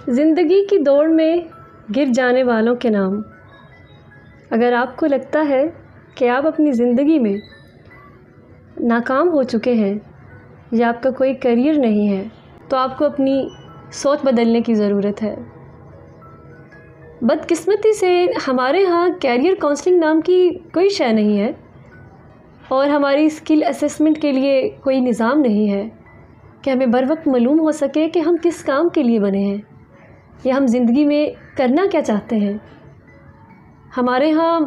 زندگی کی دوڑ میں گر جانے والوں کے نام۔ اگر آپ کو لگتا ہے کہ آپ اپنی زندگی میں ناکام ہو چکے ہیں یا آپ کا کوئی کیریئر نہیں ہے تو آپ کو اپنی سوچ بدلنے کی ضرورت ہے۔ بدقسمتی سے ہمارے ہاں کیریئر کاؤنسلنگ نام کی کوئی شے نہیں ہے اور ہماری اسکل اسیسمنٹ کے لیے کوئی نظام نہیں ہے کہ ہمیں بر وقت معلوم ہو سکے کہ ہم کس کام کے لیے بنے ہیں یا ہم زندگی میں کرنا کیا چاہتے ہیں۔ ہمارے ہاں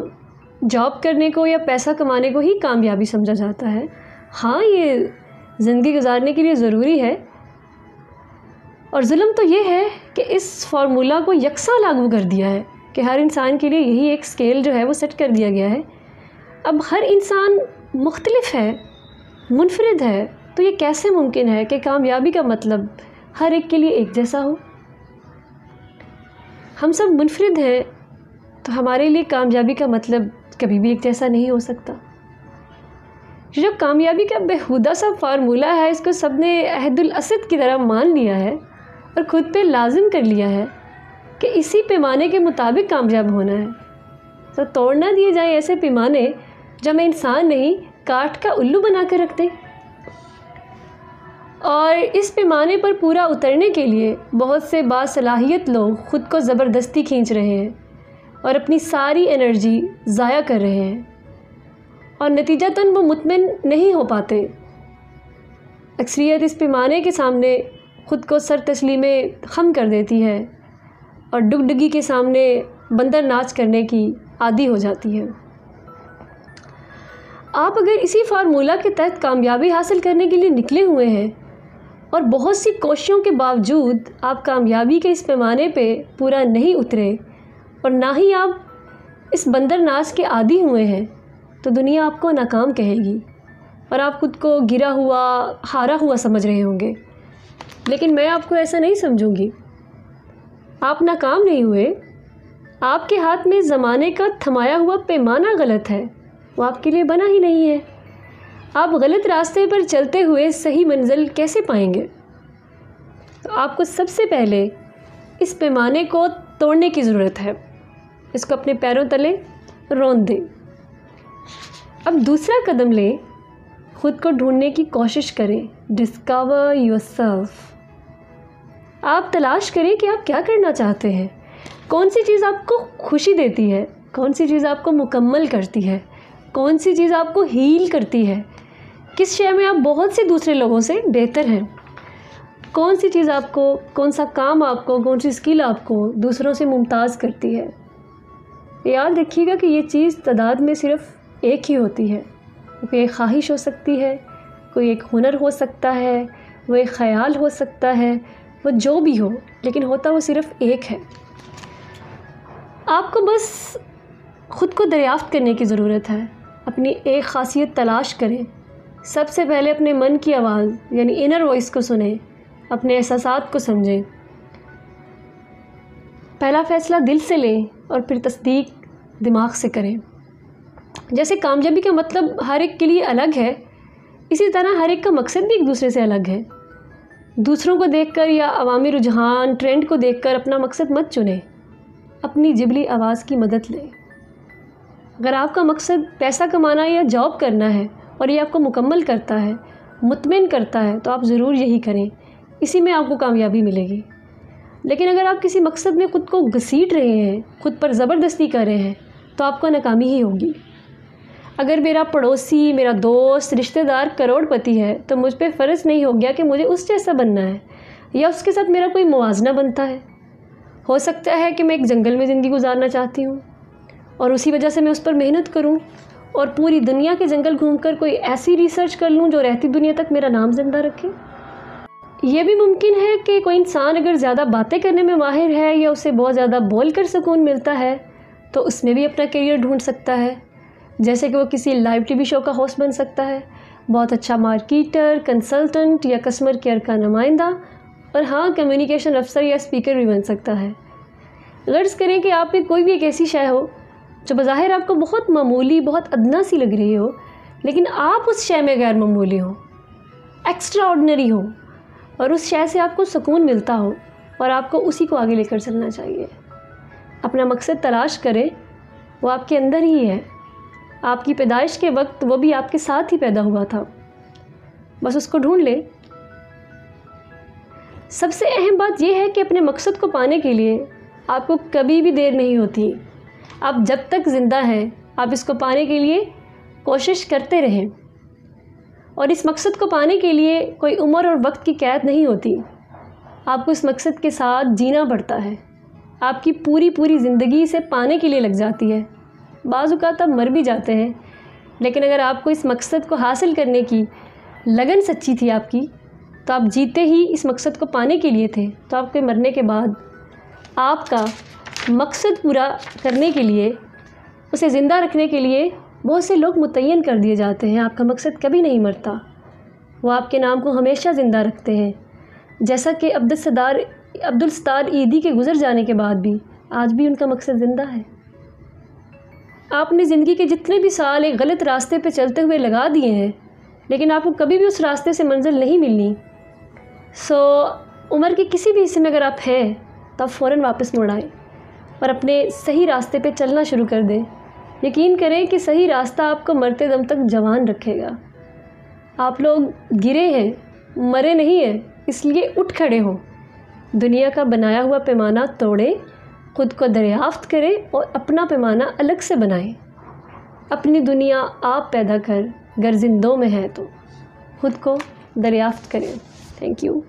جاب کرنے کو یا پیسہ کمانے کو ہی کامیابی سمجھا جاتا ہے۔ ہاں، یہ زندگی گزارنے کے لیے ضروری ہے، اور ظلم تو یہ ہے کہ اس فارمولہ کو یکساں لاگو کر دیا ہے کہ ہر انسان کے لیے یہی ایک اسکیل جو ہے وہ سیٹ کر دیا گیا ہے۔ اب ہر انسان مختلف ہے، منفرد ہے، تو یہ کیسے ممکن ہے کہ کامیابی کا مطلب ہر ایک کے لیے ایک جیسا ہو؟ ہم سب منفرد ہیں تو ہمارے لیے کامیابی کا مطلب کبھی بھی ایک جیسا نہیں ہو سکتا۔ جو کامیابی کا بیہودہ سا فارمولہ ہے، اس کو سب نے عہد الاسد کی طرح مان لیا ہے اور خود پہ لازم کر لیا ہے کہ اسی پیمانے کے مطابق کامیاب ہونا ہے۔ تو توڑ نہ دیے جائیں ایسے پیمانے جو ہمیں انسان نہیں کاٹ کا الو بنا کر رکھ دیں۔ اور اس پیمانے پر پورا اترنے کے لیے بہت سے باصلاحیت لوگ خود کو زبردستی کھینچ رہے ہیں اور اپنی ساری انرجی ضائع کر رہے ہیں، اور نتیجتاً وہ مطمئن نہیں ہو پاتے۔ اکثریت اس پیمانے کے سامنے خود کو سر تسلیمِ خم کر دیتی ہے اور ڈگڈگی کے سامنے بندر ناچ کرنے کی عادی ہو جاتی ہے۔ آپ اگر اسی فارمولہ کے تحت کامیابی حاصل کرنے کے لیے نکلے ہوئے ہیں اور بہت سی کوششوں کے باوجود آپ کامیابی کے اس پیمانے پہ پورا نہیں اترے اور نہ ہی آپ اس بندر ناچ کے عادی ہوئے ہیں، تو دنیا آپ کو ناکام کہے گی اور آپ خود کو گرا ہوا، ہارا ہوا سمجھ رہے ہوں گے۔ لیکن میں آپ کو ایسا نہیں سمجھوں گی۔ آپ ناکام نہیں ہوئے، آپ کے ہاتھ میں زمانے کا تھمایا ہوا پیمانہ غلط ہے، وہ آپ کے لیے بنا ہی نہیں ہے۔ آپ غلط راستے پر چلتے ہوئے صحیح منزل کیسے پائیں گے؟ تو آپ کو سب سے پہلے اس پیمانے کو توڑنے کی ضرورت ہے، اس کو اپنے پیروں تلے روند دیں۔ اب دوسرا قدم لیں، خود کو ڈھونڈنے کی کوشش کریں۔ Discover your self. آپ تلاش کریں کہ آپ کیا کرنا چاہتے ہیں، کون سی چیز آپ کو خوشی دیتی ہے، کون سی چیز آپ کو مکمل کرتی ہے، کون سی چیز آپ کو ہیل کرتی ہے، کس شے میں آپ بہت سے دوسرے لوگوں سے بہتر ہیں، کون سی چیز آپ کو، کون سا کام آپ کو، کون سی اسکل آپ کو دوسروں سے ممتاز کرتی ہے۔ یاد رکھیے گا کہ یہ چیز تعداد میں صرف ایک ہی ہوتی ہے۔ کوئی ایک خواہش ہو سکتی ہے، کوئی ایک ہنر ہو سکتا ہے، وہ ایک خیال ہو سکتا ہے، وہ جو بھی ہو، لیکن ہوتا وہ صرف ایک ہے۔ آپ کو بس خود کو دریافت کرنے کی ضرورت ہے، اپنی ایک خاصیت تلاش کریں۔ سب سے پہلے اپنے من کی آواز یعنی انر وائس کو سنیں، اپنے احساسات کو سمجھیں۔ پہلا فیصلہ دل سے لیں اور پھر تصدیق دماغ سے کریں۔ جیسے کامیابی کا مطلب ہر ایک کے لیے الگ ہے، اسی طرح ہر ایک کا مقصد بھی ایک دوسرے سے الگ ہے۔ دوسروں کو دیکھ کر یا عوامی رجحان ٹرینڈ کو دیکھ کر اپنا مقصد مت چنیں، اپنی جبلی آواز کی مدد لیں۔ اگر آپ کا مقصد پیسہ کمانا یا جاب کرنا ہے اور یہ آپ کو مکمل کرتا ہے، مطمئن کرتا ہے، تو آپ ضرور یہی کریں، اسی میں آپ کو کامیابی ملے گی۔ لیکن اگر آپ کسی مقصد میں خود کو گھسیٹ رہے ہیں، خود پر زبردستی کر رہے ہیں، تو آپ کو ناکامی ہی ہوگی۔ اگر میرا پڑوسی، میرا دوست، رشتہ دار کروڑ پتی ہے تو مجھ پہ فرض نہیں ہو گیا کہ مجھے اس جیسا بننا ہے یا اس کے ساتھ میرا کوئی موازنہ بنتا ہے۔ ہو سکتا ہے کہ میں ایک جنگل میں زندگی گزارنا چاہتی ہوں اور اسی وجہ سے میں اس پر محنت کروں اور پوری دنیا کے جنگل گھوم کر کوئی ایسی ریسرچ کر لوں جو رہتی دنیا تک میرا نام زندہ رکھے۔ یہ بھی ممکن ہے کہ کوئی انسان اگر زیادہ باتیں کرنے میں ماہر ہے یا اسے بہت زیادہ بول کر سکون ملتا ہے تو اس میں بھی اپنا کیریئر ڈھونڈ سکتا ہے، جیسے کہ وہ کسی لائیو ٹی وی شو کا ہوسٹ بن سکتا ہے، بہت اچھا مارکیٹر، کنسلٹنٹ یا کسٹمر کیئر کا نمائندہ، اور ہاں، کمیونیکیشن افسر یا اسپیکر بھی بن سکتا ہے۔ غرض کریں کہ آپ میں کوئی بھی ایک ایسی شے ہو جو بظاہر آپ کو بہت معمولی، بہت ادنا سی لگ رہی ہو، لیکن آپ اس شے میں غیر معمولی ہو، ایکسٹرا آرڈنری ہو، اور اس شے سے آپ کو سکون ملتا ہو، اور آپ کو اسی کو آگے لے کر چلنا چاہیے۔ اپنا مقصد تلاش کریں، وہ آپ کے اندر ہی ہے۔ آپ کی پیدائش کے وقت وہ بھی آپ کے ساتھ ہی پیدا ہوا تھا، بس اس کو ڈھونڈ لیں۔ سب سے اہم بات یہ ہے کہ اپنے مقصد کو پانے کے لیے آپ کو کبھی بھی دیر نہیں ہوتی۔ آپ جب تک زندہ ہیں آپ اس کو پانے کے لیے کوشش کرتے رہیں، اور اس مقصد کو پانے کے لیے کوئی عمر اور وقت کی قید نہیں ہوتی۔ آپ کو اس مقصد کے ساتھ جینا پڑتا ہے، آپ کی پوری زندگی اسے پانے کے لیے لگ جاتی ہے۔ بعض اوقات آپ مر بھی جاتے ہیں، لیکن اگر آپ کو اس مقصد کو حاصل کرنے کی لگن سچی تھی آپ کی، تو آپ جیتے ہی اس مقصد کو پانے کے لیے تھے۔ تو آپ کے مرنے کے بعد آپ کا مقصد پورا کرنے کے لیے، اسے زندہ رکھنے کے لیے بہت سے لوگ متعین کر دیے جاتے ہیں۔ آپ کا مقصد کبھی نہیں مرتا، وہ آپ کے نام کو ہمیشہ زندہ رکھتے ہیں، جیسا کہ عبدالستار ایدی کے گزر جانے کے بعد بھی آج بھی ان کا مقصد زندہ ہے۔ آپ نے زندگی کے جتنے بھی سال ایک غلط راستے پہ چلتے ہوئے لگا دیے ہیں، لیکن آپ کو کبھی بھی اس راستے سے منزل نہیں ملنی۔ عمر کے کسی بھی حصے میں اگر آپ ہیں تو آپ فوراً واپس مڑ آئیں اور اپنے صحیح راستے پہ چلنا شروع کر دیں۔ یقین کریں کہ صحیح راستہ آپ کو مرتے دم تک جوان رکھے گا۔ آپ لوگ گرے ہیں، مرے نہیں ہیں، اس لیے اٹھ کھڑے ہوں، دنیا کا بنایا ہوا پیمانہ توڑیں، خود کو دریافت کریں اور اپنا پیمانہ الگ سے بنائیں۔ اپنی دنیا آپ پیدا کر گر زندوں میں ہے تو خود کو دریافت کریں۔ Thank you.